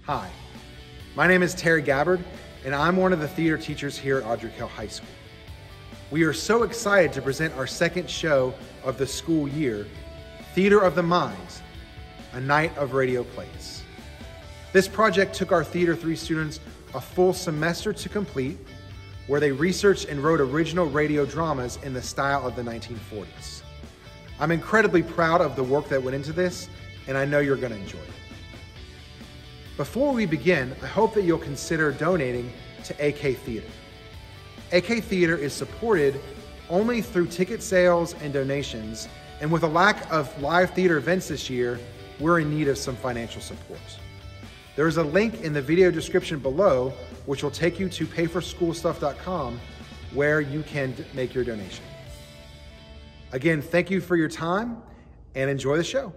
Hi, my name is Terry Gabbard, and I'm one of the theater teachers here at Ardrey High School. We are so excited to present our second show of the school year, Theater of the Minds, a night of radio plays. This project took our Theater 3 students a full semester to complete, where they researched and wrote original radio dramas in the style of the 1940s. I'm incredibly proud of the work that went into this, and I know you're going to enjoy it. Before we begin, I hope that you'll consider donating to AK Theater. AK Theater is supported only through ticket sales and donations, and with a lack of live theater events this year, we're in need of some financial support. There is a link in the video description below which will take you to payforschoolstuff.com where you can make your donation. Again, thank you for your time and enjoy the show.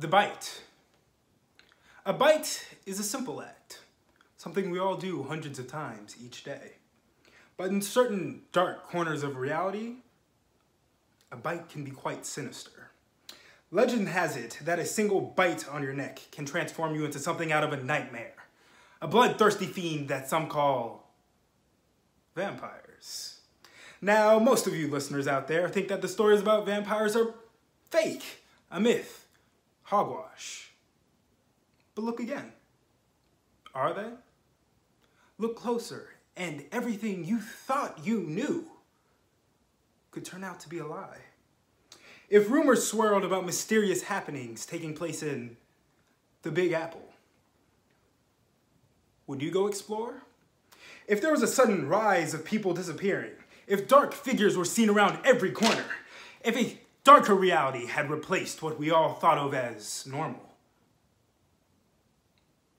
The bite. A bite is a simple act, something we all do hundreds of times each day. But in certain dark corners of reality, a bite can be quite sinister. Legend has it that a single bite on your neck can transform you into something out of a nightmare, a bloodthirsty fiend that some call vampires. Now, most of you listeners out there think that the stories about vampires are fake, a myth, hogwash. But look again. Are they? Look closer, and everything you thought you knew could turn out to be a lie. If rumors swirled about mysterious happenings taking place in the Big Apple, would you go explore? If there was a sudden rise of people disappearing, if dark figures were seen around every corner, if a darker reality had replaced what we all thought of as normal,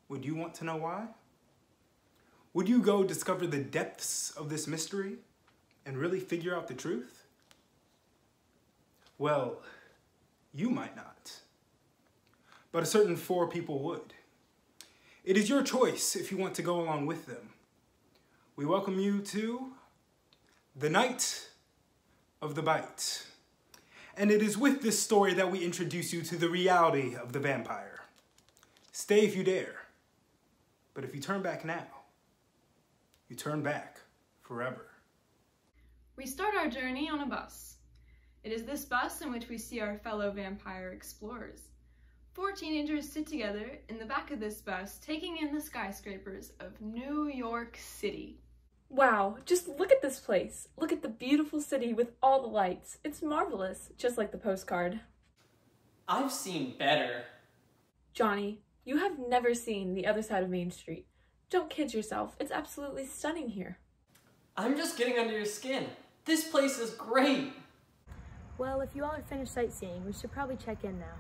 would you want to know why? Would you go discover the depths of this mystery and really figure out the truth? Well, you might not, but a certain 4 people would. It is your choice if you want to go along with them. We welcome you to the Night of the Bite. And it is with this story that we introduce you to the reality of the vampire. Stay if you dare, but if you turn back now, you turn back forever. We start our journey on a bus. It is this bus in which we see our fellow vampire explorers. 4 teenagers sit together in the back of this bus, taking in the skyscrapers of New York City. Wow, just look at this place. Look at the beautiful city with all the lights. It's marvelous, just like the postcard. I've seen better. Johnny, you have never seen the other side of Main Street. Don't kid yourself. It's absolutely stunning here. I'm just getting under your skin. This place is great. Well, if you all are finished sightseeing, we should probably check in now.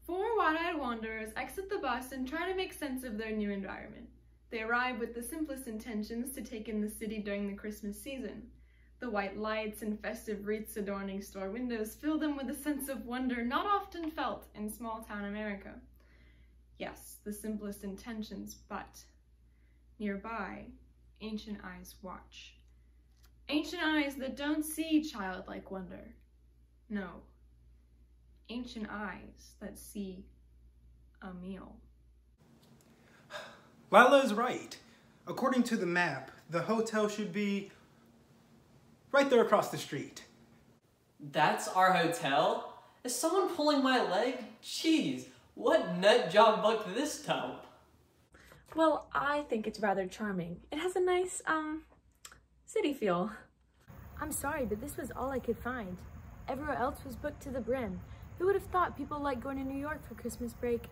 4 wide-eyed wanderers exit the bus and try to make sense of their new environment. They arrive with the simplest intentions to take in the city during the Christmas season. The white lights and festive wreaths adorning store windows fill them with a sense of wonder not often felt in small-town America. Yes, the simplest intentions, but nearby, ancient eyes watch. Ancient eyes that don't see childlike wonder. No, ancient eyes that see a meal. Lila is right. According to the map, the hotel should be right there across the street. That's our hotel? Is someone pulling my leg? Jeez, what nut job bucked this taupe? Well, I think it's rather charming. It has a nice, city feel. I'm sorry, but this was all I could find. Everywhere else was booked to the brim. Who would have thought people like going to New York for Christmas break?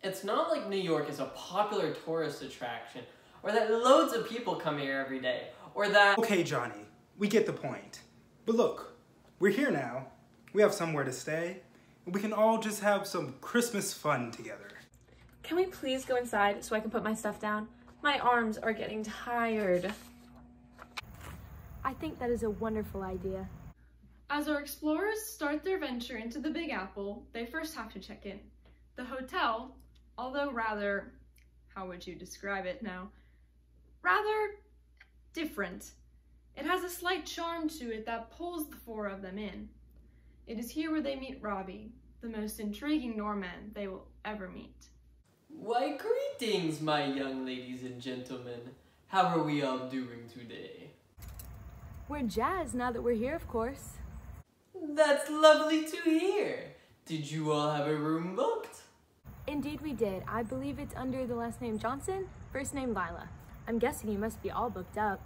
It's not like New York is a popular tourist attraction, or that loads of people come here every day, or that— Okay, Johnny, we get the point. But look, we're here now. We have somewhere to stay, and we can all just have some Christmas fun together. Can we please go inside so I can put my stuff down? My arms are getting tired. I think that is a wonderful idea. As our explorers start their venture into the Big Apple, they first have to check in. The hotel, although rather, how would you describe it now? Rather different. It has a slight charm to it that pulls the four of them in. It is here where they meet Robbie, the most intriguing Norman they will ever meet. Why, greetings, my young ladies and gentlemen. How are we all doing today? We're jazzed now that we're here, of course. That's lovely to hear. Did you all have a room booked? Indeed we did. I believe it's under the last name Johnson, first name Lila. I'm guessing you must be all booked up.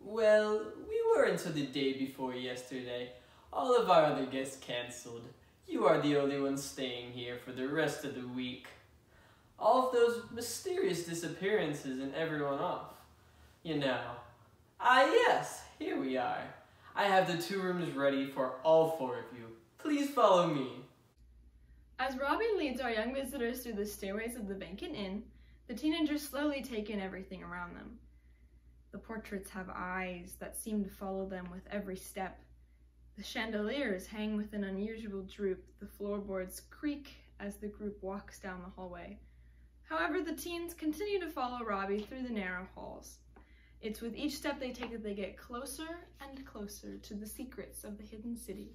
Well, we were until the day before yesterday. All of our other guests cancelled. You are the only one staying here for the rest of the week. All of those mysterious disappearances and everyone off. You know. Ah yes, here we are. I have the 2 rooms ready for all 4 of you. Please follow me. As Robbie leads our young visitors through the stairways of the vacant inn, the teenagers slowly take in everything around them. The portraits have eyes that seem to follow them with every step. The chandeliers hang with an unusual droop. The floorboards creak as the group walks down the hallway. However, the teens continue to follow Robbie through the narrow halls. It's with each step they take that they get closer and closer to the secrets of the hidden city.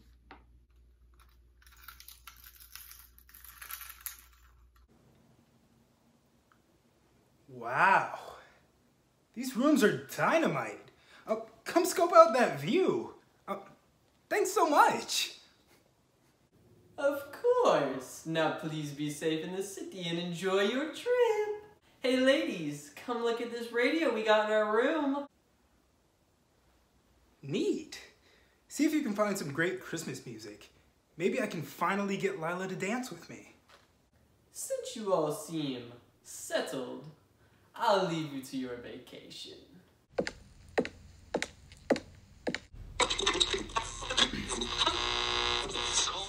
Wow. These rooms are dynamite. Come scope out that view. Thanks so much. Of course. Now please be safe in the city and enjoy your trip. Hey ladies, come look at this radio we got in our room. Neat. See if you can find some great Christmas music. Maybe I can finally get Lila to dance with me. Since you all seem settled, I'll leave you to your vacation.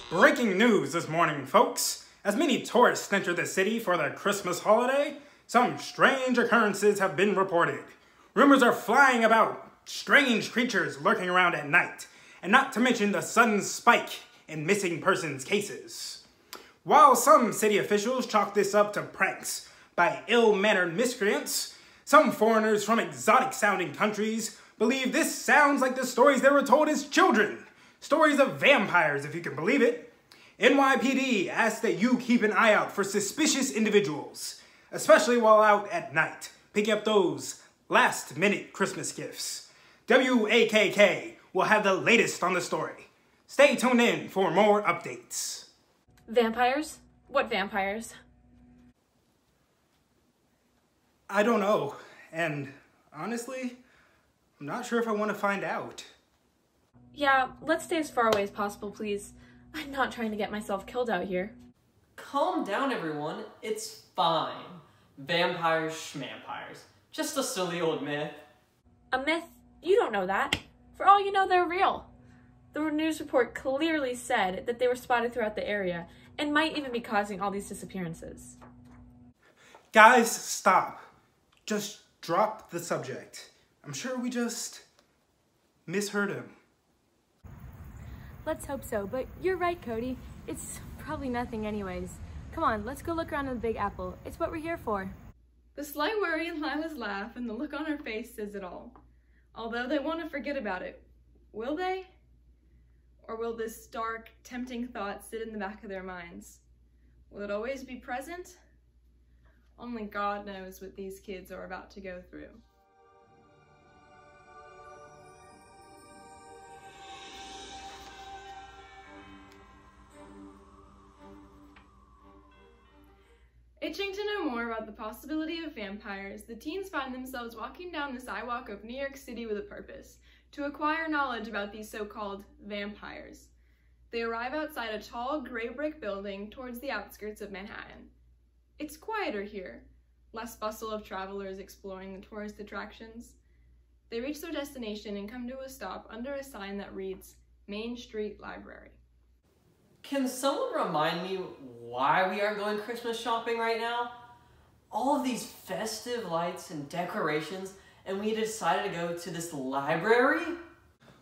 Breaking news this morning, folks. As many tourists enter the city for their Christmas holiday, some strange occurrences have been reported. Rumors are flying about strange creatures lurking around at night, and not to mention the sudden spike in missing persons cases. While some city officials chalk this up to pranks by ill-mannered miscreants, some foreigners from exotic-sounding countries believe this sounds like the stories they were told as children. Stories of vampires, if you can believe it. NYPD asks that you keep an eye out for suspicious individuals, especially while out at night, picking up those last-minute Christmas gifts. WAKK will have the latest on the story. Stay tuned in for more updates. Vampires? What vampires? I don't know, and honestly, I'm not sure if I want to find out. Yeah, let's stay as far away as possible, please. I'm not trying to get myself killed out here. Calm down, everyone. It's fine. Vampires, schmampires. Just a silly old myth. A myth? You don't know that. For all you know, they're real. The news report clearly said that they were spotted throughout the area and might even be causing all these disappearances. Guys, stop. Just drop the subject. I'm sure we just misheard him. Let's hope so, but you're right, Cody. It's probably nothing anyways. Come on, let's go look around the Big Apple. It's what we're here for. The slight worry in Lila's laugh and the look on her face says it all. Although they want to forget about it, will they? Or will this dark, tempting thought sit in the back of their minds? Will it always be present? Only God knows what these kids are about to go through. Itching to know more about the possibility of vampires, the teens find themselves walking down the sidewalk of New York City with a purpose, to acquire knowledge about these so-called vampires. They arrive outside a tall, gray brick building towards the outskirts of Manhattan. It's quieter here, less bustle of travelers exploring the tourist attractions. They reach their destination and come to a stop under a sign that reads, Main Street Library. Can someone remind me why we aren't going Christmas shopping right now? All of these festive lights and decorations, and we decided to go to this library?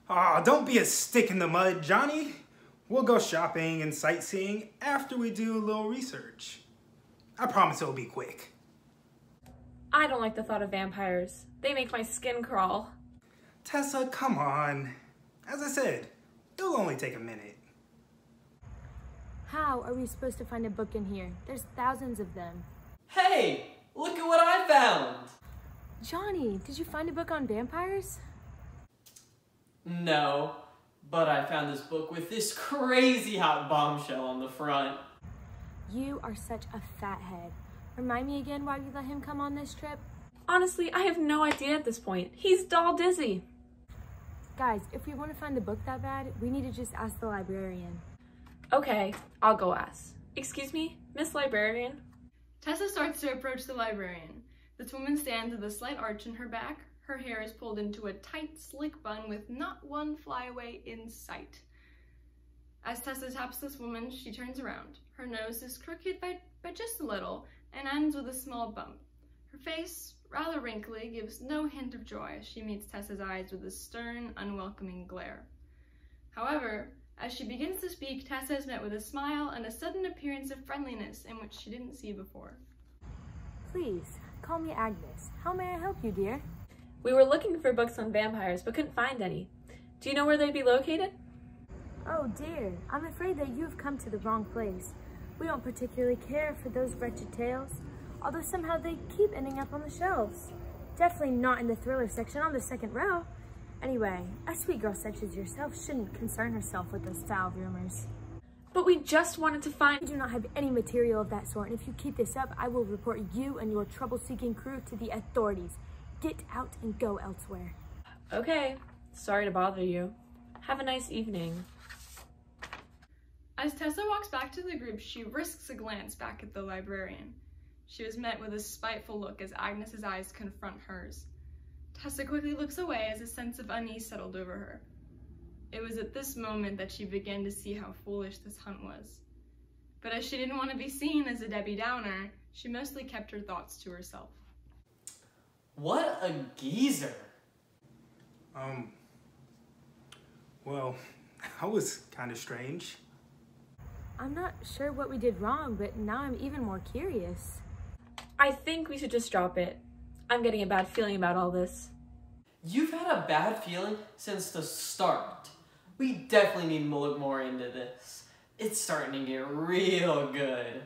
Aw, don't be a stick in the mud, Johnny. We'll go shopping and sightseeing after we do a little research. I promise it'll be quick. I don't like the thought of vampires. They make my skin crawl. Tessa, come on. As I said, it'll only take a minute. How are we supposed to find a book in here? There's thousands of them. Hey, look at what I found! Johnny, did you find a book on vampires? No, but I found this book with this crazy hot bombshell on the front. You are such a fathead. Remind me again why we let him come on this trip? Honestly, I have no idea at this point. He's doll dizzy. Guys, if we want to find the book that bad, we need to just ask the librarian. Okay, I'll go ask. Excuse me, Miss Librarian? Tessa starts to approach the librarian. This woman stands with a slight arch in her back. Her hair is pulled into a tight, slick bun with not one flyaway in sight. As Tessa taps this woman, she turns around. Her nose is crooked by just a little and ends with a small bump. Her face, rather wrinkly, gives no hint of joy as she meets Tessa's eyes with a stern, unwelcoming glare. However, as she begins to speak, Tessa is met with a smile and a sudden appearance of friendliness in which she didn't see before. Please, call me Agnes. How may I help you, dear? We were looking for books on vampires, but couldn't find any. Do you know where they'd be located? Oh dear, I'm afraid that you've come to the wrong place. We don't particularly care for those wretched tales, although somehow they keep ending up on the shelves. Definitely not in the thriller section on the second row. Anyway, a sweet girl such as yourself shouldn't concern herself with those foul rumors. But we just wanted to find— We do not have any material of that sort, and if you keep this up, I will report you and your trouble-seeking crew to the authorities. Get out and go elsewhere. Okay, sorry to bother you. Have a nice evening. As Tessa walks back to the group, she risks a glance back at the librarian. She was met with a spiteful look as Agnes's eyes confront hers. Tessa quickly looks away as a sense of unease settled over her. It was at this moment that she began to see how foolish this hunt was. But as she didn't want to be seen as a Debbie Downer, she mostly kept her thoughts to herself. What a geezer! Well, that was kind of strange. I'm not sure what we did wrong, but now I'm even more curious. I think we should just drop it. I'm getting a bad feeling about all this. You've had a bad feeling since the start. We definitely need to look more into this. It's starting to get real good.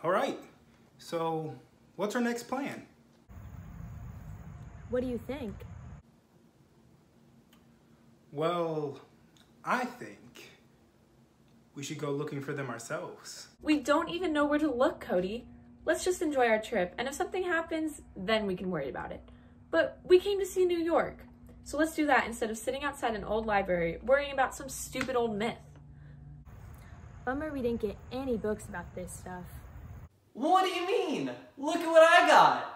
All right, so what's our next plan? What do you think? Well, I think we should go looking for them ourselves. We don't even know where to look, Cody. Let's just enjoy our trip, and if something happens, then we can worry about it. But we came to see New York, so let's do that instead of sitting outside an old library worrying about some stupid old myth. Bummer we didn't get any books about this stuff. What do you mean? Look at what I got!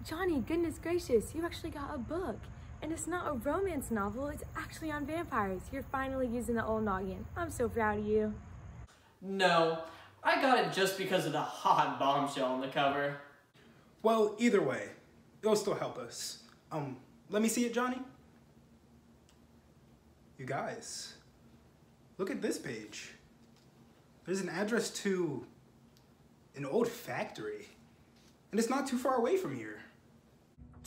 Johnny, goodness gracious, you actually got a book. And it's not a romance novel, it's actually on vampires. You're finally using the old noggin. I'm so proud of you. No, I got it just because of the hot bombshell on the cover. Well, either way, it'll still help us. Let me see it, Johnny. You guys, look at this page. There's an address to an old factory, and it's not too far away from here.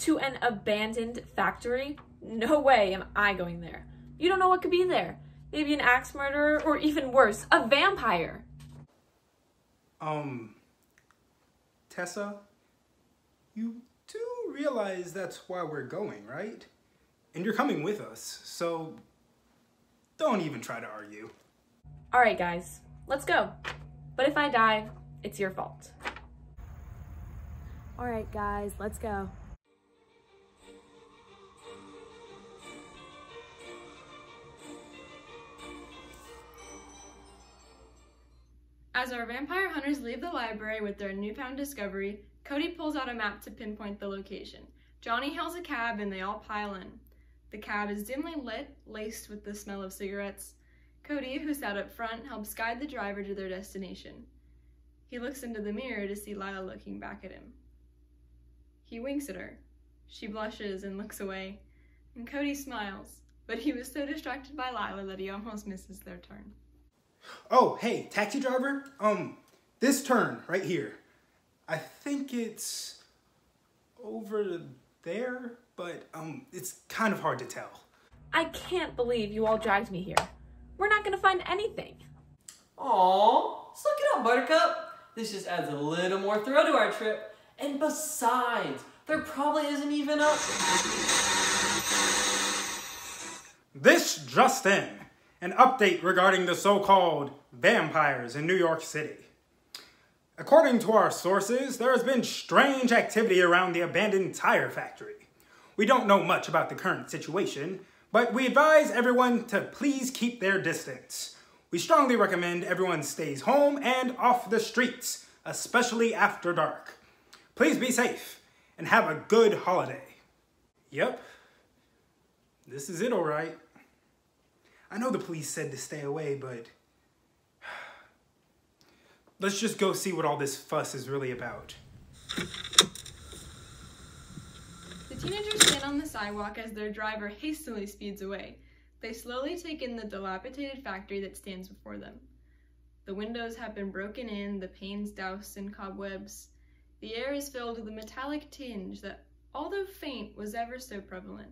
To an abandoned factory? No way am I going there. You don't know what could be there. Maybe an axe murderer, or even worse, a vampire. Tessa, you do realize that's why we're going, right? And you're coming with us, so don't even try to argue. Alright guys, let's go. But if I die, It's your fault. All right, guys, let's go. As our vampire hunters leave the library with their newfound discovery, Cody pulls out a map to pinpoint the location. Johnny hails a cab and they all pile in. The cab is dimly lit, laced with the smell of cigarettes. Cody, who sat up front, helps guide the driver to their destination. He looks into the mirror to see Lila looking back at him. He winks at her. She blushes and looks away, and Cody smiles, but he was so distracted by Lila that he almost misses their turn. Oh, hey, taxi driver. This turn right here. I think it's over there, but it's kind of hard to tell. I can't believe you all dragged me here. We're not gonna find anything. Aww, suck it up, Buttercup. This just adds a little more thrill to our trip. And besides, there probably isn't even a... This just in. An update regarding the so-called vampires in New York City. According to our sources, there has been strange activity around the abandoned tire factory. We don't know much about the current situation, but we advise everyone to please keep their distance. We strongly recommend everyone stays home and off the streets, especially after dark. Please be safe and have a good holiday. Yep, this is it, all right. I know the police said to stay away, but let's just go see what all this fuss is really about. The teenagers stand on the sidewalk as their driver hastily speeds away. They slowly take in the dilapidated factory that stands before them. The windows have been broken in, the panes doused in cobwebs. The air is filled with a metallic tinge that, although faint, was ever so prevalent.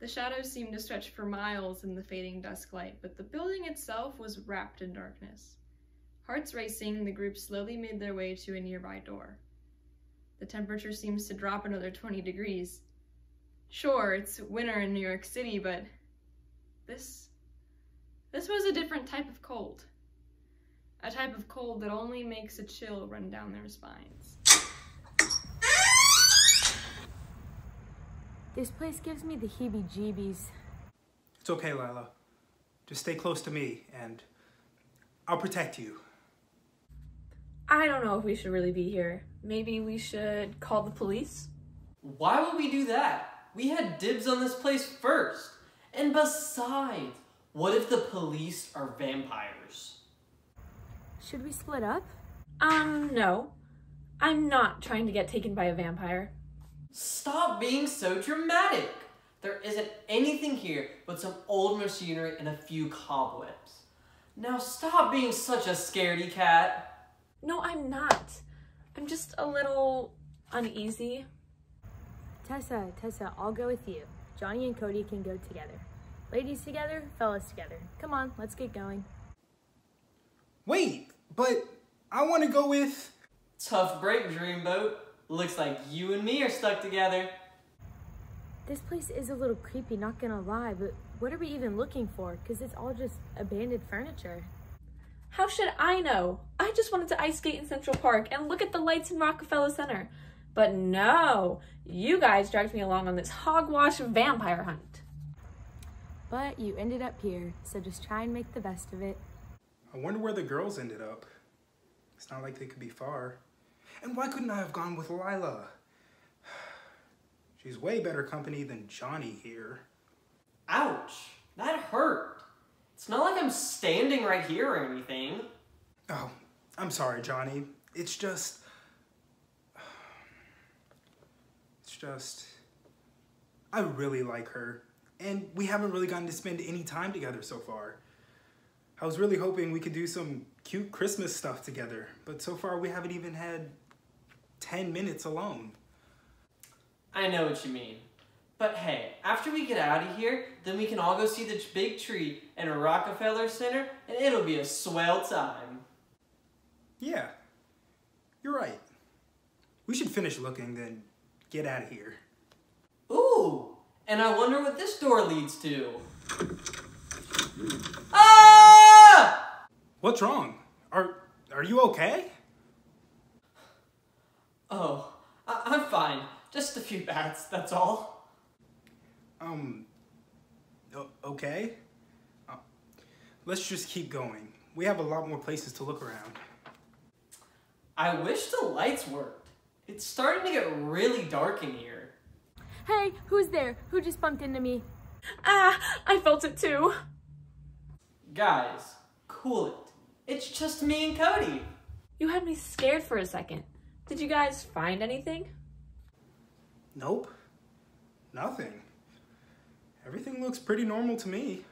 The shadows seemed to stretch for miles in the fading dusk light, but the building itself was wrapped in darkness. Hearts racing, the group slowly made their way to a nearby door. The temperature seems to drop another 20 degrees. Sure, it's winter in New York City, but this was a different type of cold. A type of cold that only makes a chill run down their spines. This place gives me the heebie-jeebies. It's okay, Lila. Just stay close to me, and I'll protect you. I don't know if we should really be here. Maybe we should call the police? Why would we do that? We had dibs on this place first. And besides, what if the police are vampires? Should we split up? No. I'm not trying to get taken by a vampire. Stop being so dramatic. There isn't anything here but some old machinery and a few cobwebs. Now stop being such a scaredy cat. No, I'm not. I'm just a little uneasy. Tessa, I'll go with you. Johnny and Cody can go together. Ladies together, fellas together. Come on, let's get going. Wait, but I want to go with... Tough break, Dreamboat. Looks like you and me are stuck together. This place is a little creepy, not gonna lie, but what are we even looking for? Because it's all just abandoned furniture. How should I know? I just wanted to ice skate in Central Park and look at the lights in Rockefeller Center. But no, you guys dragged me along on this hogwash vampire hunt. But you ended up here, so just try and make the best of it. I wonder where the girls ended up. It's not like they could be far. And why couldn't I have gone with Lila? She's way better company than Johnny here. Ouch, that hurt. It's not like I'm standing right here or anything. Oh, I'm sorry, Johnny. It's just... I really like her. And we haven't really gotten to spend any time together so far. I was really hoping we could do some cute Christmas stuff together, but so far we haven't even had 10 minutes alone. I know what you mean. But hey, after we get out of here, then we can all go see the big tree in a Rockefeller Center, and it'll be a swell time. Yeah, you're right. We should finish looking, then get out of here. Ooh, and I wonder what this door leads to. Ah! What's wrong? Are you okay? Oh, I'm fine. Just a few bats, that's all. Okay. Let's just keep going. We have a lot more places to look around. I wish the lights worked. It's starting to get really dark in here. Hey, who's there? Who just bumped into me? Ah, I felt it too. Guys, cool it. It's just me and Cody. You had me scared for a second. Did you guys find anything? Nope. Nothing. Everything looks pretty normal to me.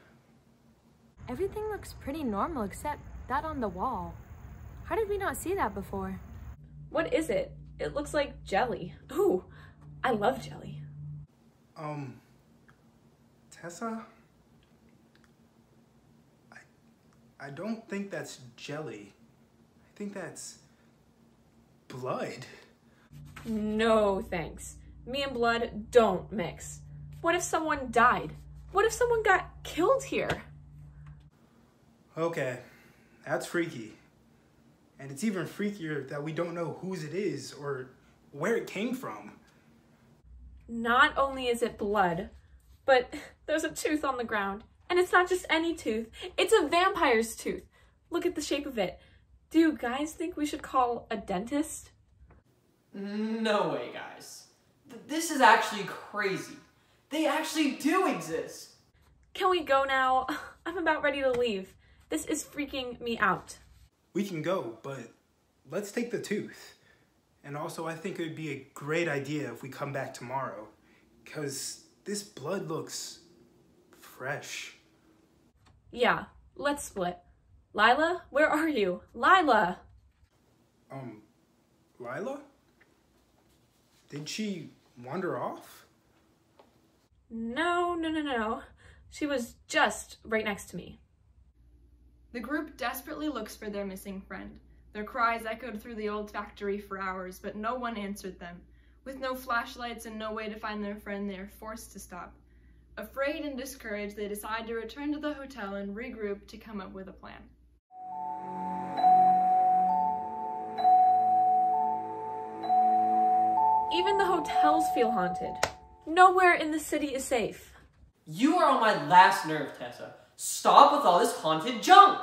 Everything looks pretty normal except that on the wall. How did we not see that before? What is it? It looks like jelly. Ooh, I love jelly. Tessa? I don't think that's jelly. I think that's blood. No, thanks. Me and blood don't mix. What if someone died? What if someone got killed here? Okay, that's freaky. And it's even freakier that we don't know whose it is or where it came from. Not only is it blood, but there's a tooth on the ground. And it's not just any tooth, it's a vampire's tooth. Look at the shape of it. Do you guys think we should call a dentist? No way, guys. This is actually crazy. They actually do exist. Can we go now? I'm about ready to leave. This is freaking me out. We can go, but let's take the tooth. And also, I think it would be a great idea if we come back tomorrow, because this blood looks fresh. Yeah, let's split. Lila, where are you? Lila! Lila? Did she wander off? No. She was just right next to me. The group desperately looks for their missing friend. Their cries echoed through the old factory for hours, but no one answered them. With no flashlights and no way to find their friend, they are forced to stop. Afraid and discouraged, they decide to return to the hotel and regroup to come up with a plan. Even the hotels feel haunted. Nowhere in the city is safe. You are on my last nerve, Tessa. Stop with all this haunted junk!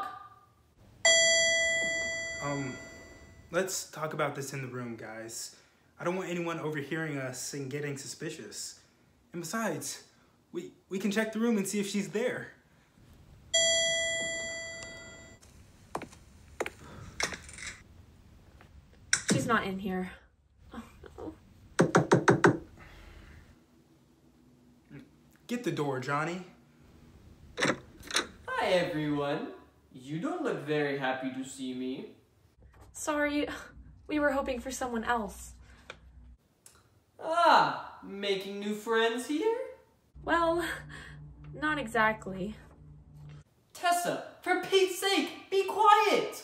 Let's talk about this in the room, guys. I don't want anyone overhearing us and getting suspicious. And besides, we can check the room and see if she's there. She's not in here. Oh, no. Get the door, Johnny. Hi, everyone. You don't look very happy to see me. Sorry, we were hoping for someone else. Ah, making new friends here? Well, not exactly. Tessa, for Pete's sake, be quiet!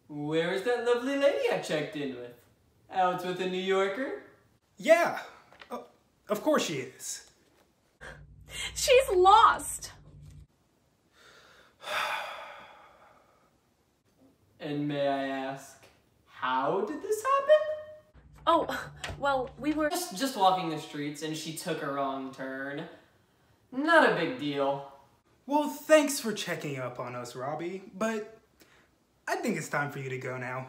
Where's that lovely lady I checked in with? Out with a New Yorker? Yeah, of course she is. She's lost! And may I ask, how did this happen? Oh, well, we were... Just walking the streets and she took a wrong turn. Not a big deal. Well, thanks for checking up on us, Robbie, but I think it's time for you to go now.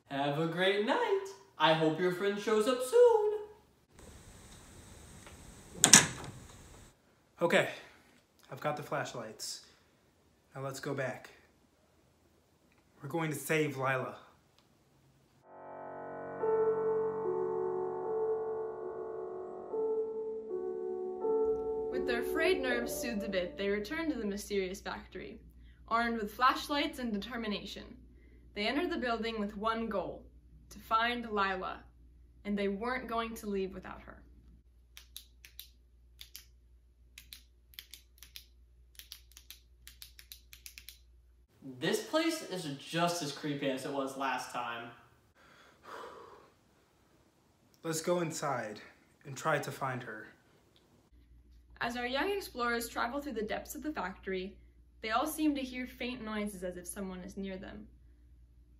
Have a great night. I hope your friend shows up soon. Okay, I've got the flashlights. Now let's go back. We're going to save Lila. With their frayed nerves soothed a bit, they returned to the mysterious factory, armed with flashlights and determination. They entered the building with one goal, to find Lila, and they weren't going to leave without her. This place is just as creepy as it was last time. Let's go inside and try to find her. As our young explorers travel through the depths of the factory, they all seem to hear faint noises as if someone is near them,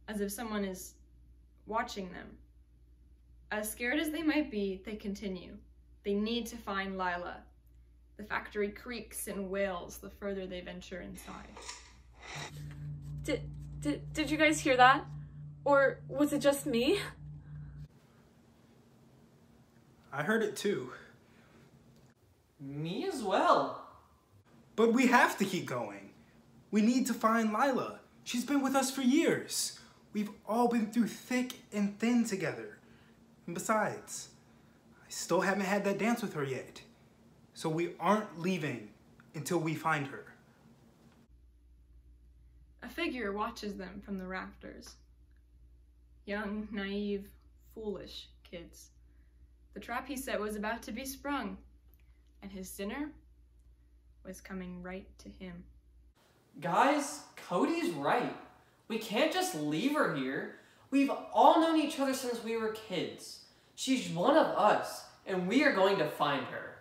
as if someone is watching them. As scared as they might be, they continue. They need to find Lila. The factory creaks and wails the further they venture inside. Did you guys hear that? Or was it just me? I heard it too. Me as well. But we have to keep going. We need to find Lila. She's been with us for years. We've all been through thick and thin together. And besides, I still haven't had that dance with her yet. So we aren't leaving until we find her. A figure watches them from the rafters. Young, naive, foolish kids. The trap he set was about to be sprung, and his dinner was coming right to him. Guys, Cody's right. We can't just leave her here. We've all known each other since we were kids. She's one of us, and we are going to find her.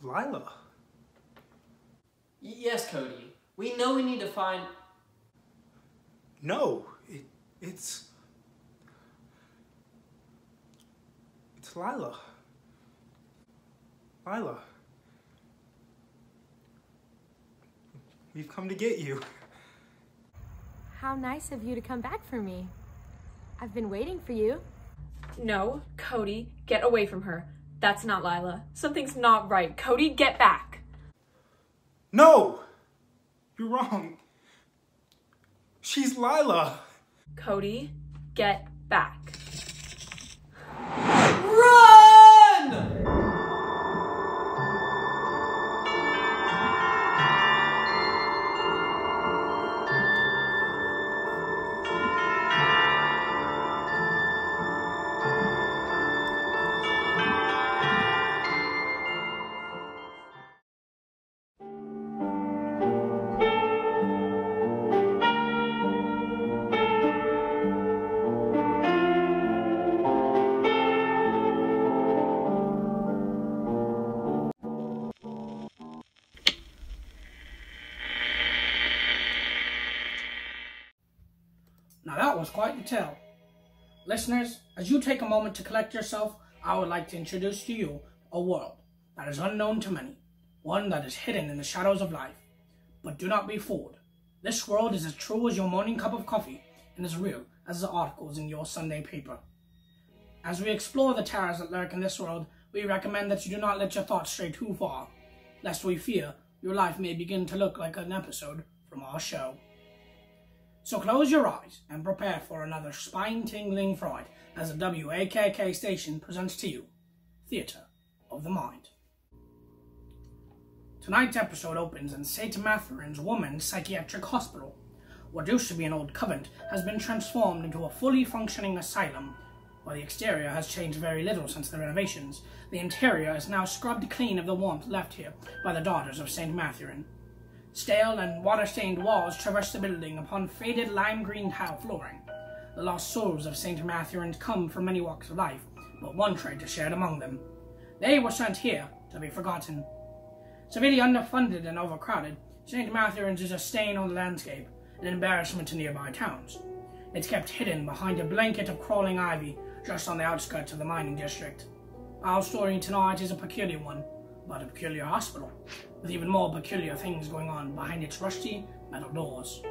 Lila. Yes, Cody. We know we need to find... No, it's Lila. Lila. We've come to get you. How nice of you to come back for me. I've been waiting for you. No, Cody, get away from her. That's not Lila. Something's not right. Cody, get back. No! You're wrong. She's Lila. Cody, get back. Run! Now that was quite the tale. Listeners, as you take a moment to collect yourself, I would like to introduce to you a world that is unknown to many, one that is hidden in the shadows of life. But do not be fooled. This world is as true as your morning cup of coffee and as real as the articles in your Sunday paper. As we explore the terrors that lurk in this world, we recommend that you do not let your thoughts stray too far, lest we fear your life may begin to look like an episode from our show. So close your eyes and prepare for another spine-tingling fright as the WAKK station presents to you Theatre of the Mind. Tonight's episode opens in St. Matherin's Women's Psychiatric Hospital. What used to be an old convent has been transformed into a fully functioning asylum. While the exterior has changed very little since the renovations, the interior is now scrubbed clean of the warmth left here by the daughters of St. Matherin. Stale and water-stained walls traverse the building upon faded lime-green tile flooring. The lost souls of St. Matherin come from many walks of life, but one trait is shared among them. They were sent here to be forgotten. Severely underfunded and overcrowded, St. Matherin's is a stain on the landscape, an embarrassment to nearby towns. It's kept hidden behind a blanket of crawling ivy just on the outskirts of the mining district. Our story tonight is a peculiar one, but a peculiar hospital, with even more peculiar things going on behind its rusty metal doors.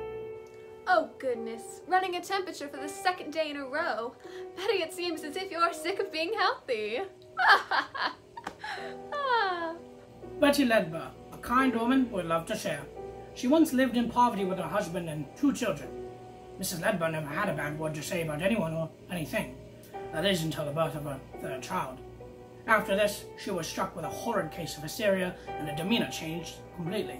Oh goodness, running a temperature for the second day in a row. Betty, it seems as if you're sick of being healthy. Betty Ledbur, a kind woman would love to share. She once lived in poverty with her husband and 2 children. Mrs. Ledbur never had a bad word to say about anyone or anything. That is until the birth of her 3rd child. After this, she was struck with a horrid case of hysteria and her demeanor changed completely.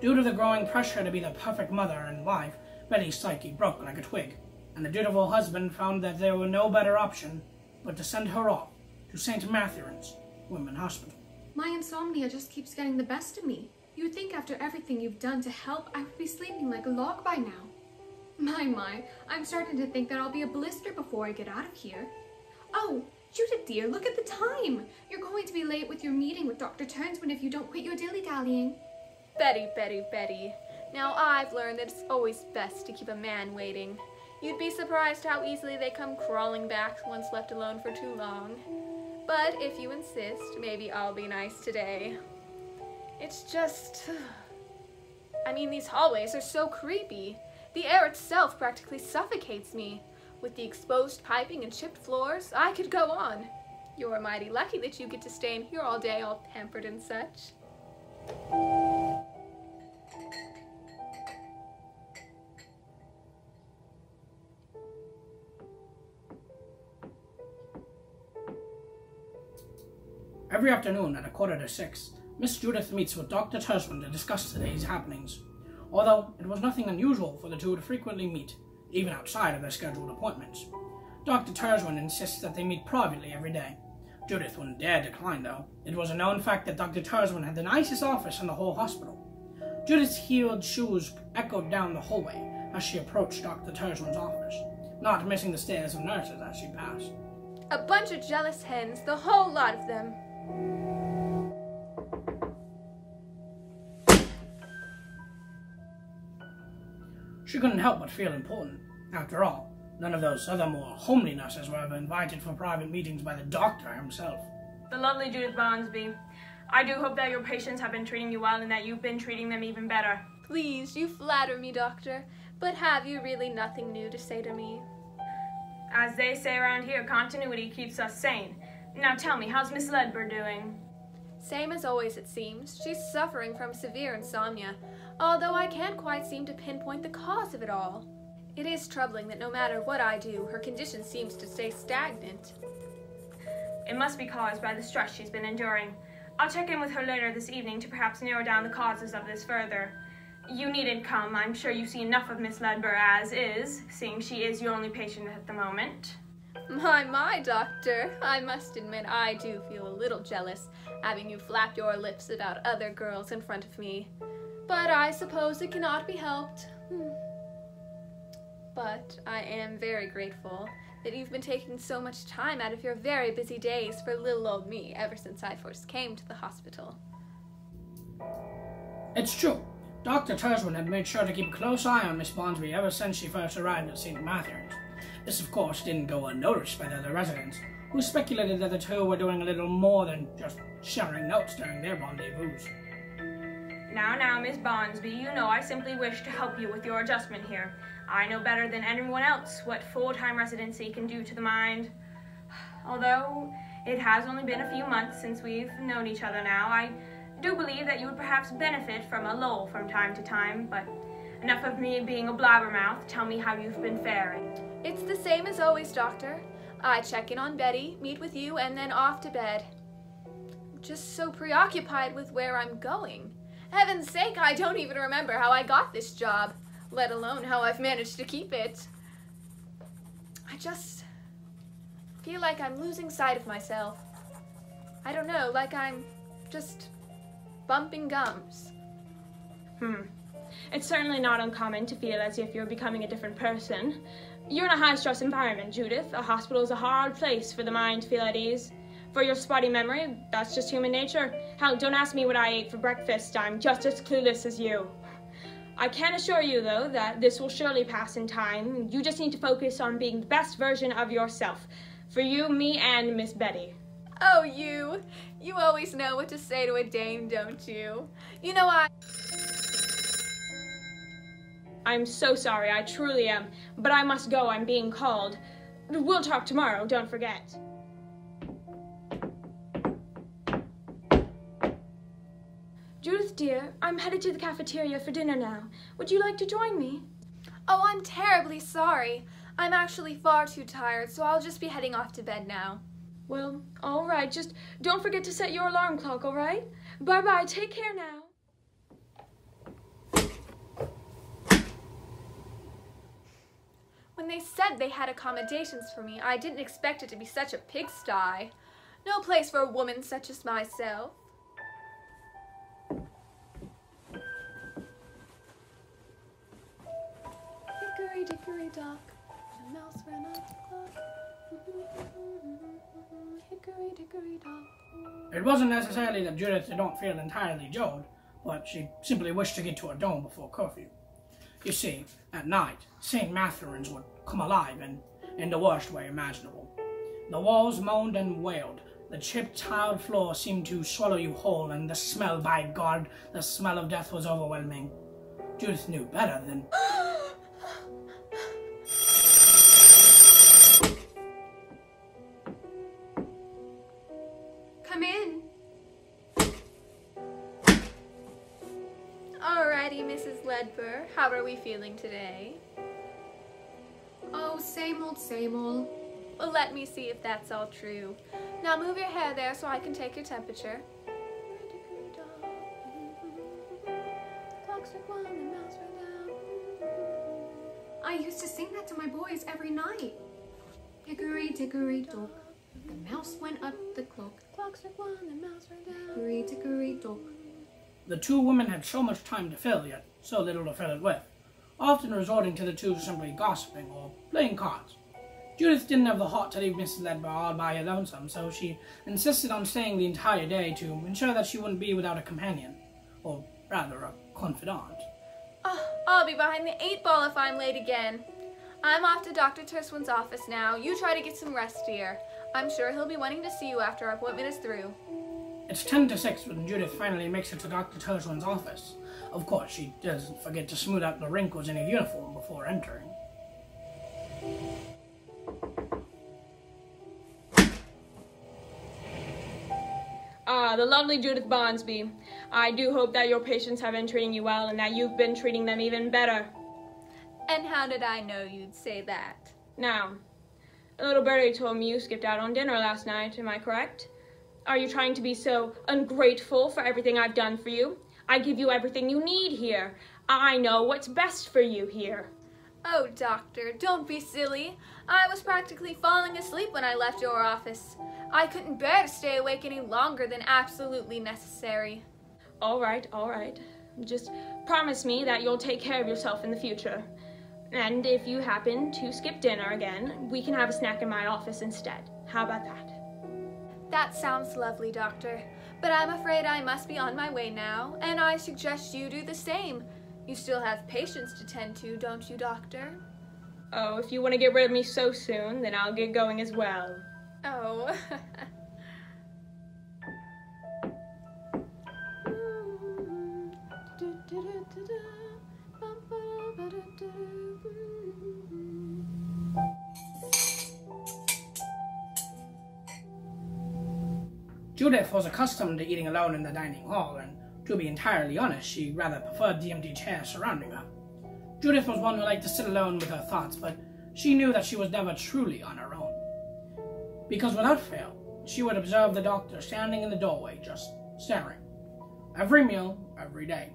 Due to the growing pressure to be the perfect mother and wife, Betty's psyche broke like a twig, and the dutiful husband found that there were no better option but to send her off to St. Matherin's Women's Hospital. My insomnia just keeps getting the best of me. You'd think after everything you've done to help, I would be sleeping like a log by now. My, I'm starting to think that I'll be a blister before I get out of here. Oh, Judith dear, look at the time. You're going to be late with your meeting with Dr. Turswen if you don't quit your dilly-dallying. Betty. Now, I've learned that it's always best to keep a man waiting. You'd be surprised how easily they come crawling back once left alone for too long. But if you insist, maybe I'll be nice today. It's just... I mean, these hallways are so creepy. The air itself practically suffocates me. With the exposed piping and chipped floors, I could go on. You're mighty lucky that you get to stay in here all day, all pampered and such. Every afternoon at 5:45, Miss Judith meets with Dr. Turswen to discuss today's happenings. Although it was nothing unusual for the two to frequently meet, even outside of their scheduled appointments. Dr. Turswen insists that they meet privately every day. Judith wouldn't dare decline, though. It was a known fact that Dr. Turswen had the nicest office in the whole hospital. Judith's heeled shoes echoed down the hallway as she approached Dr. Turswen's office, not missing the stares of nurses as she passed. A bunch of jealous hens, the whole lot of them. She couldn't help but feel important. After all, none of those other more homely nurses were ever invited for private meetings by the doctor himself. The lovely Judith Barnsby. I do hope that your patients have been treating you well and that you've been treating them even better. Please, you flatter me, Doctor. But have you really nothing new to say to me? As they say around here, continuity keeps us sane. Now tell me, how's Miss Ledbur doing? Same as always, it seems. She's suffering from severe insomnia, although I can't quite seem to pinpoint the cause of it all. It is troubling that no matter what I do, her condition seems to stay stagnant. It must be caused by the stress she's been enduring. I'll check in with her later this evening to perhaps narrow down the causes of this further. You needn't come. I'm sure you see enough of Miss Ledbur as is, seeing she is your only patient at the moment. My, Doctor. I must admit I do feel a little jealous, having you flap your lips about other girls in front of me. But I suppose it cannot be helped. But I am very grateful that you've been taking so much time out of your very busy days for little old me ever since I first came to the hospital. It's true. Dr. Turswen had made sure to keep a close eye on Miss Barnsby ever since she first arrived at St. Matthew's. This, of course, didn't go unnoticed by the other residents, who speculated that the two were doing a little more than just sharing notes during their rendezvous. Now, Miss Barnsby, you know I simply wish to help you with your adjustment here. I know better than anyone else what full-time residency can do to the mind. Although it has only been a few months since we've known each other now, I do believe that you would perhaps benefit from a lull from time to time, but enough of me being a blabbermouth. Tell me how you've been faring. It's the same as always, Doctor. I check in on Betty, meet with you, and then off to bed. I'm just so preoccupied with where I'm going. Heaven's sake, I don't even remember how I got this job, let alone how I've managed to keep it. I just feel like I'm losing sight of myself. I don't know, like I'm just bumping gums. It's certainly not uncommon to feel as if you're becoming a different person. You're in a high-stress environment, Judith. A hospital is a hard place for the mind to feel at ease. For your spotty memory, that's just human nature. Hell, don't ask me what I ate for breakfast. I'm just as clueless as you. I can assure you, though, that this will surely pass in time. You just need to focus on being the best version of yourself. For you, me, and Miss Betty. Oh, you. You always know what to say to a dame, don't you? You know I'm so sorry, I truly am. But I must go, I'm being called. We'll talk tomorrow, don't forget. Judith, dear, I'm headed to the cafeteria for dinner now. Would you like to join me? Oh, I'm terribly sorry. I'm actually far too tired, so I'll just be heading off to bed now. Well, all right. Just don't forget to set your alarm clock, all right? Bye-bye. Take care now. When they said they had accommodations for me, I didn't expect it to be such a pigsty. No place for a woman such as myself. Hickory dickory dock, the mouse ran off the clock. Hickory dickory dock. It wasn't necessarily that Judith did not feel entirely jolted, but she simply wished to get to her dorm before curfew. You see, at night, St. Mathurin's would come alive, and in the worst way imaginable. The walls moaned and wailed, the chipped tiled floor seemed to swallow you whole, and the smell, by God, the smell of death was overwhelming. Judith knew better than... Come in. Alrighty, Mrs. Ledbur. How are we feeling today? Oh, same old, same old. Well, let me see if that's all true. Now move your hair there so I can take your temperature. I used to sing that to my boys every night. Hickory dickory dock, the mouse went up the clock. Hickory dickory dock. The two women had so much time to fill, yet so little to fill it with, often resorting to the two simply gossiping or playing cards. Judith didn't have the heart to leave Mrs. Ledbur all by her lonesome, so she insisted on staying the entire day to ensure that she wouldn't be without a companion, or rather a confidant. Oh, I'll be behind the 8 ball if I'm late again. I'm off to Dr. Turswen's office now. You try to get some rest, dear. I'm sure he'll be wanting to see you after our appointment is through. It's 10 to 6 when Judith finally makes it to Dr. Turswen's office. Of course, she doesn't forget to smooth out the wrinkles in her uniform before entering. The lovely Judith Barnsby. I do hope that your patients have been treating you well and that you've been treating them even better. And how did I know you'd say that? Now, little birdie told me you skipped out on dinner last night, am I correct? Are you trying to be so ungrateful for everything I've done for you? I give you everything you need here. I know what's best for you here. Oh, doctor, don't be silly. I was practically falling asleep when I left your office. I couldn't bear to stay awake any longer than absolutely necessary. All right. Just promise me that you'll take care of yourself in the future. And if you happen to skip dinner again, we can have a snack in my office instead. How about that? That sounds lovely, doctor. But I'm afraid I must be on my way now, and I suggest you do the same. You still have patients to tend to, don't you, doctor? Oh, if you want to get rid of me so soon, then I'll get going as well. Oh. Judith was accustomed to eating alone in the dining hall, and to be entirely honest, she rather preferred the empty chairs surrounding her. Judith was one who liked to sit alone with her thoughts, but she knew that she was never truly on her own. Because without fail, she would observe the doctor standing in the doorway, just staring. Every meal, every day.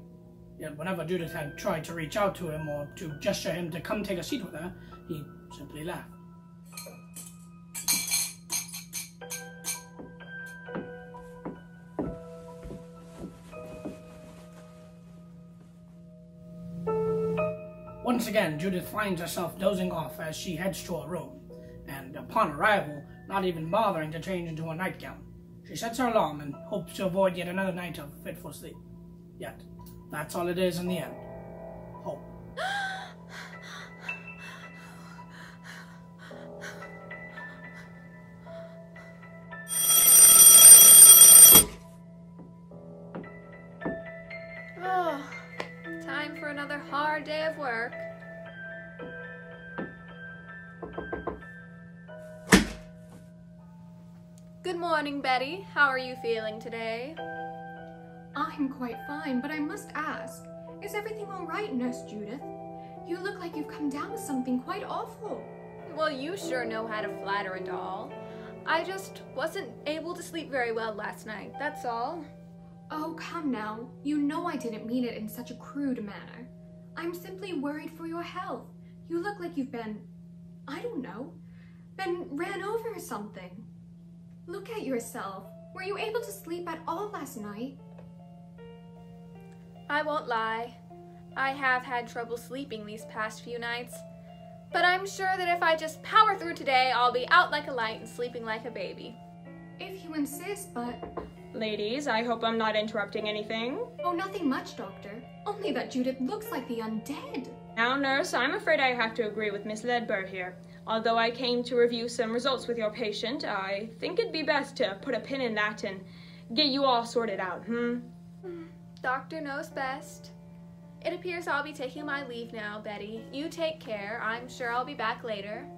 Yet whenever Judith had tried to reach out to him or to gesture him to come take a seat with her, he simply laughed. Once again, Judith finds herself dozing off as she heads to her room, and upon arrival, not even bothering to change into a nightgown. She sets her alarm and hopes to avoid yet another night of fitful sleep. Yet, that's all it is in the end. Hope. Oh, time for another hard day of work. Good morning, Betty. How are you feeling today? I'm quite fine, but I must ask, is everything all right, Nurse Judith? You look like you've come down with something quite awful. Well, you sure know how to flatter a doll. I just wasn't able to sleep very well last night, that's all. Oh, come now. You know I didn't mean it in such a crude manner. I'm simply worried for your health. You look like you've been, I don't know, been ran over or something. Look at yourself. Were you able to sleep at all last night? I won't lie. I have had trouble sleeping these past few nights. But I'm sure that if I just power through today, I'll be out like a light and sleeping like a baby. If you insist, but Ladies, I hope I'm not interrupting anything. Oh, nothing much, Doctor. Only that Judith looks like the undead. Now, nurse, I'm afraid I have to agree with Miss Ledbur here. Although I came to review some results with your patient, I think it'd be best to put a pin in that and get you all sorted out, Doctor knows best. It appears I'll be taking my leave now, Betty. You take care. I'm sure I'll be back later.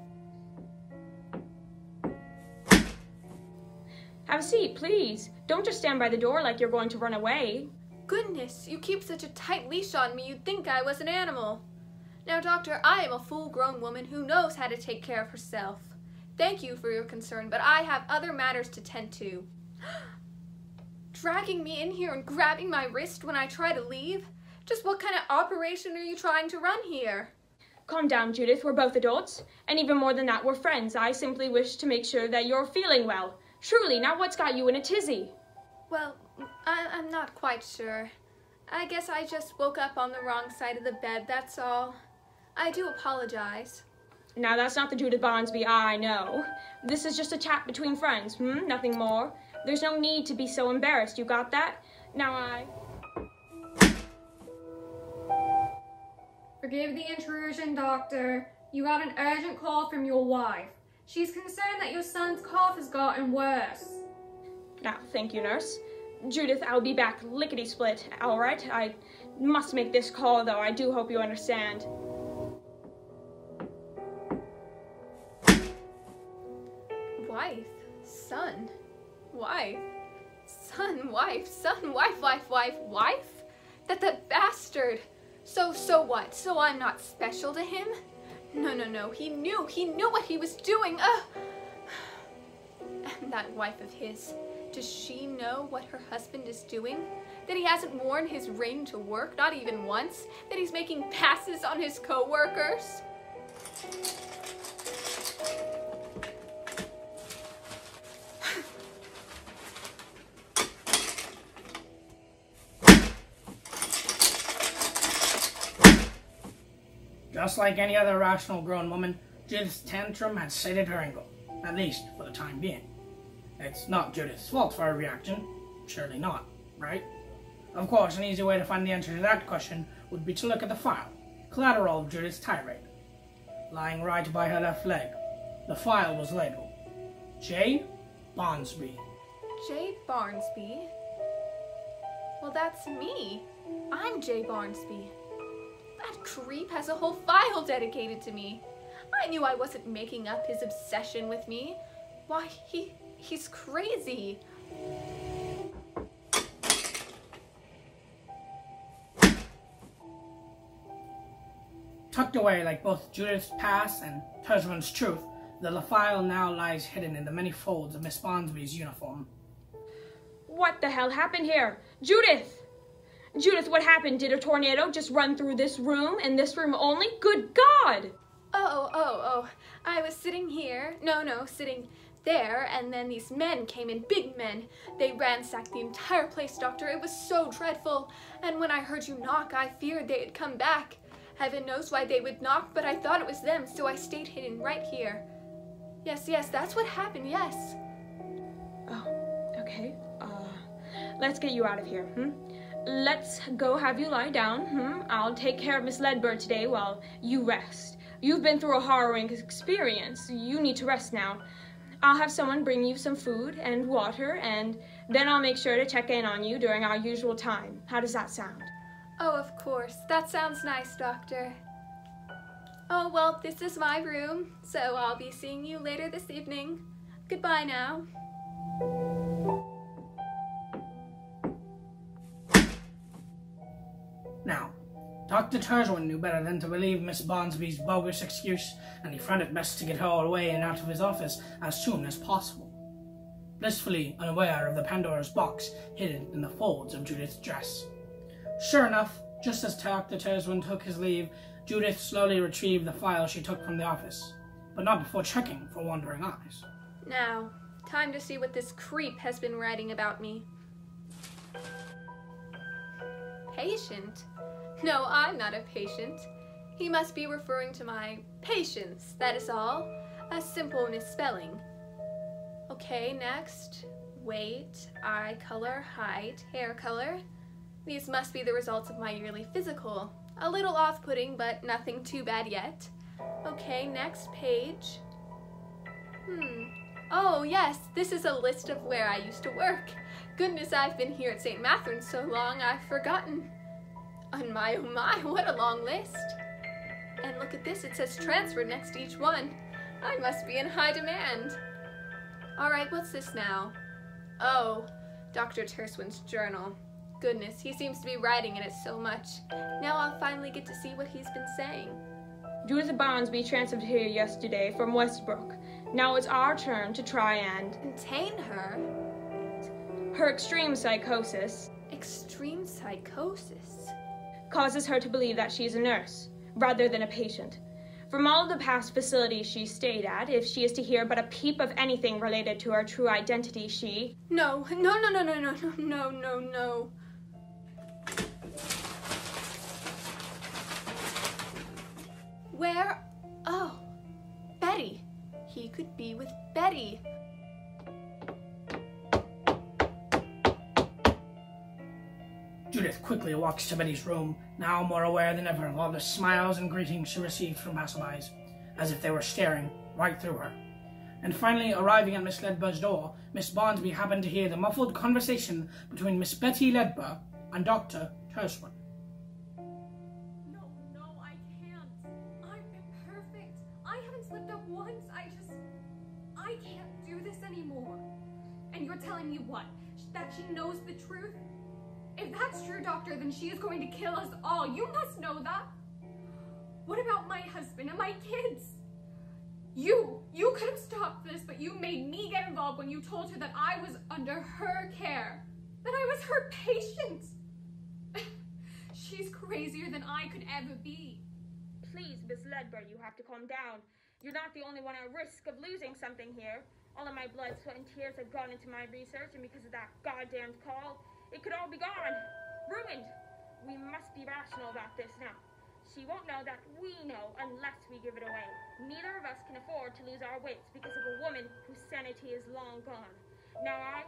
Have a seat, please. Don't just stand by the door like you're going to run away. Goodness, you keep such a tight leash on me you'd think I was an animal. Now, Doctor, I am a full-grown woman who knows how to take care of herself. Thank you for your concern, but I have other matters to tend to. Dragging me in here and grabbing my wrist when I try to leave? Just what kind of operation are you trying to run here? Calm down, Judith. We're both adults. And even more than that, we're friends. I simply wish to make sure that you're feeling well. Truly, now what's got you in a tizzy? Well, I'm not quite sure. I guess I just woke up on the wrong side of the bed, that's all. I do apologize. Now, that's not the Judith Barnsby I know. This is just a chat between friends, Nothing more. There's no need to be so embarrassed, you got that? Now Forgive the intrusion, Doctor. You got an urgent call from your wife. She's concerned that your son's cough has gotten worse. Now, thank you, nurse. Judith, I'll be back lickety-split, all right? I must make this call, though. I do hope you understand. Wife, son, wife, son, wife, son, wife, wife, wife, wife? That bastard. So what? So I'm not special to him? No, he knew what he was doing. And that wife of his, does she know what her husband is doing? That he hasn't worn his ring to work, not even once? That he's making passes on his co-workers? Just like any other rational grown woman, Judith's tantrum had sated her ankle, at least for the time being. It's not Judith's fault for her reaction. Surely not, right? Of course, an easy way to find the answer to that question would be to look at the file, collateral of Judith's tirade. Lying right by her left leg, the file was labeled J. Barnsby. J. Barnsby? Well, that's me. I'm J. Barnsby. That creep has a whole file dedicated to me. I knew I wasn't making up his obsession with me. Why, he's crazy. Tucked away like both Judith's past and Turswen's truth, the file now lies hidden in the many folds of Miss Barnsby's uniform. What the hell happened here? Judith! Judith, what happened? Did a tornado just run through this room and this room only? Good God! Oh. I was sitting here. No, sitting there, and then these men came in, big men. They ransacked the entire place, Doctor. It was so dreadful. And when I heard you knock, I feared they had come back. Heaven knows why they would knock, but I thought it was them, so I stayed hidden right here. Yes, that's what happened, yes. Oh, okay. Let's get you out of here, Let's go have you lie down, I'll take care of Miss Ledbur today while you rest. You've been through a harrowing experience. You need to rest now. I'll have someone bring you some food and water, and then I'll make sure to check in on you during our usual time. How does that sound? Oh, of course. That sounds nice, Doctor. Oh, well, this is my room, so I'll be seeing you later this evening. Goodbye now. Now, Dr. Turswen knew better than to believe Miss Barnsby's bogus excuse, and he fronted best to get her away and out of his office as soon as possible, blissfully unaware of the Pandora's box hidden in the folds of Judith's dress. Sure enough, just as Dr. Turswen took his leave, Judith slowly retrieved the file she took from the office, but not before checking for wandering eyes. Now, time to see what this creep has been writing about me. Patient? No, I'm not a patient. He must be referring to my patience, that is all. A simple misspelling. Okay, next. weight, eye color, height, hair color. These must be the results of my yearly physical. A little off-putting, but nothing too bad yet. Okay, next page. Oh yes, this is a list of where I used to work. Goodness, I've been here at St. Matherin's so long, I've forgotten. And my, oh my, what a long list. And look at this, it says transferred next to each one. I must be in high demand. Alright, what's this now? Oh, Dr. Turswen's journal. Goodness, he seems to be writing in it so much. Now I'll finally get to see what he's been saying. Judith Barnsby transferred here yesterday from Westbrook. Now it's our turn to try and contain her? Her extreme psychosis. Extreme psychosis? Causes her to believe that she's a nurse, rather than a patient. From all of the past facilities she stayed at, if she is to hear but a peep of anything related to her true identity, she... No. Where? Oh, Betty. He could be with Betty. Judith quickly walks to Betty's room, now more aware than ever of all the smiles and greetings she received from passerbys, as if they were staring right through her. And finally, arriving at Miss Ledbur's door, Miss Barnsby happened to hear the muffled conversation between Miss Betty Ledbur and Dr. Turswen. No, I can't. I'm imperfect. I haven't slipped up once. I can't do this anymore. And you're telling me what? That she knows the truth? If that's true, Doctor, then she is going to kill us all. You must know that. What about my husband and my kids? You could have stopped this, but you made me get involved when you told her that I was under her care. That I was her patient. She's crazier than I could ever be. Please, Miss Ledbur, you have to calm down. You're not the only one at risk of losing something here. All of my blood, sweat, and tears have gone into my research, and because of that goddamn call, it could all be gone. Ruined. We must be rational about this now. She won't know that we know unless we give it away. Neither of us can afford to lose our wits because of a woman whose sanity is long gone. Now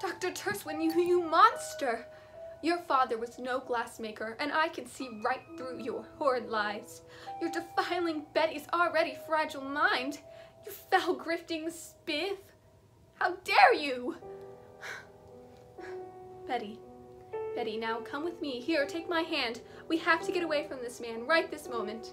Dr. Turswen, you monster! Your father was no glassmaker, and I can see right through your horrid lies. You're defiling Betty's already fragile mind. You foul grifting spiff. How dare you! Betty, now come with me. Here, take my hand. We have to get away from this man right this moment.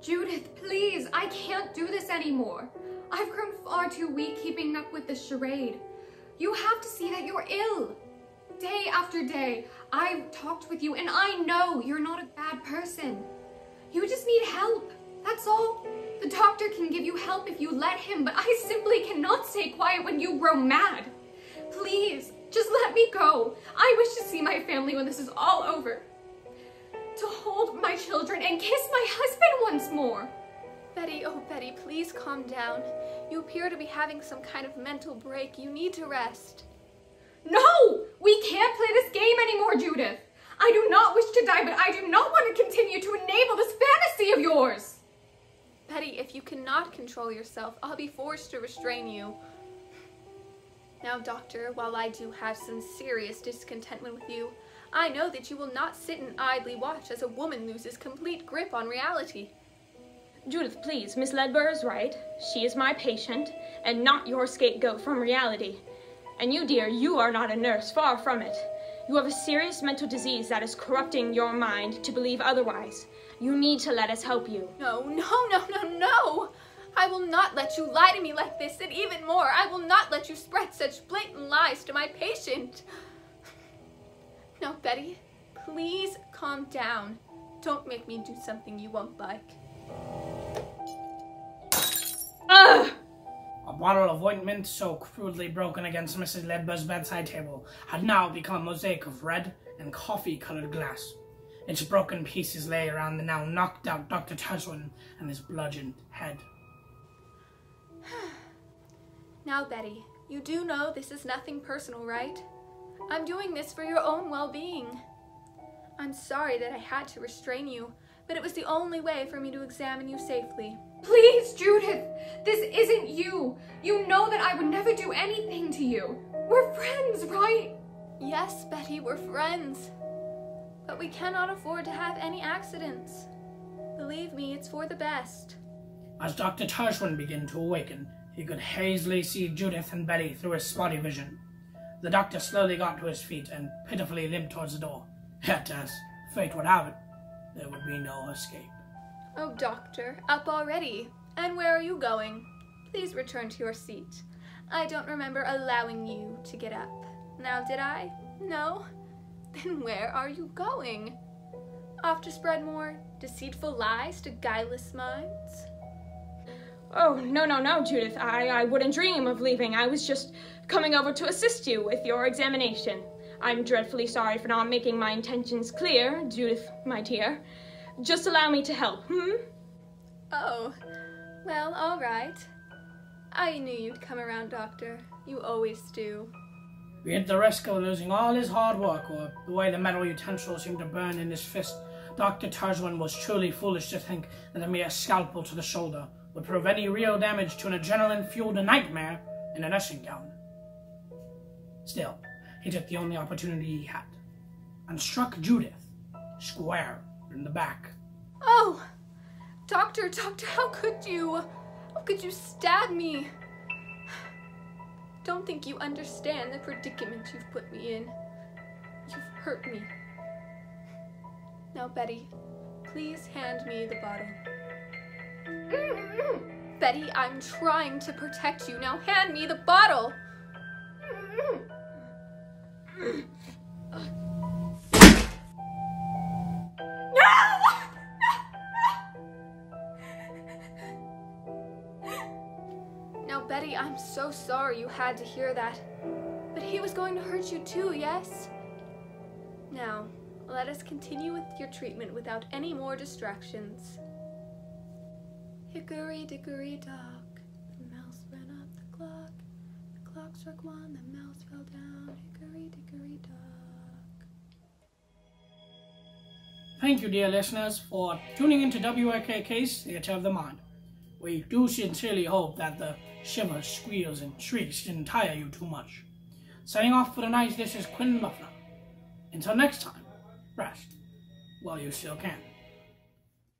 Judith, please, I can't do this anymore. I've grown far too weak keeping up with this charade. You have to see that you're ill. Day after day, I've talked with you and I know you're not a bad person. You just need help, that's all. The doctor can give you help if you let him, but I simply cannot stay quiet when you grow mad. Please, just let me go. I wish to see my family when this is all over. To hold my children and kiss my husband once more. Betty, oh Betty, please calm down. You appear to be having some kind of mental break. You need to rest. No! We can't play this game anymore, Judith. I do not wish to die, but I do not want to continue to enable this fantasy of yours. Betty, if you cannot control yourself, I'll be forced to restrain you. Now, Doctor, while I do have some serious discontentment with you, I know that you will not sit and idly watch as a woman loses complete grip on reality. Judith, please, Miss Ledbur is right. She is my patient, and not your scapegoat from reality. And you, dear, you are not a nurse, far from it. You have a serious mental disease that is corrupting your mind to believe otherwise. You need to let us help you. No. I will not let you lie to me like this, and even more, I will not let you spread such blatant lies to my patient. Now, Betty, please calm down. Don't make me do something you won't like. Ugh! A bottle of ointment so crudely broken against Mrs. Ledbur's bedside table had now become a mosaic of red and coffee-colored glass. Its broken pieces lay around the now knocked-out Dr. Turswen and his bludgeoned head. Now, Betty, you do know this is nothing personal, right? I'm doing this for your own well-being. I'm sorry that I had to restrain you, but it was the only way for me to examine you safely. Please, Judith, this isn't you. You know that I would never do anything to you. We're friends, right? Yes, Betty, we're friends. But we cannot afford to have any accidents. Believe me, it's for the best. As Dr. Turswen began to awaken, he could hazily see Judith and Betty through his spotty vision. The doctor slowly got to his feet and pitifully limped towards the door. Yet, as fate would have it, there would be no escape. Oh, Doctor, up already. And where are you going? Please return to your seat. I don't remember allowing you to get up. Now, did I? No? Then where are you going? Off to spread more deceitful lies to guileless minds? Oh, no, Judith. I wouldn't dream of leaving. I was just coming over to assist you with your examination. I'm dreadfully sorry for not making my intentions clear, Judith, my dear. Just allow me to help, Oh, well, all right. I knew you'd come around, Doctor. You always do. Be it the risk of losing all his hard work or the way the metal utensil seemed to burn in his fist, Dr. Turswen was truly foolish to think that a mere scalpel to the shoulder would prove any real damage to an adrenaline-fueled nightmare in a nursing gown. Still, he took the only opportunity he had, and struck Judith square in the back. Oh! Doctor, how could you? How could you stab me? Don't think you understand the predicament you've put me in. You've hurt me. Now, Betty, please hand me the bottle. Betty, I'm trying to protect you. Now hand me the bottle. Now, Betty, I'm so sorry you had to hear that. But he was going to hurt you too, yes? Now, let us continue with your treatment without any more distractions. Hickory dickory dock, the mouse ran up the clock. The clock struck one, the mouse fell down. Hickory dickory dock. Thank you, dear listeners, for tuning into WKK's Theatre of the Mind. We do sincerely hope that the shivers, squeals, and shrieks didn't tire you too much. Signing off for the night, this is Quinn Boughner. Until next time, rest while you still can.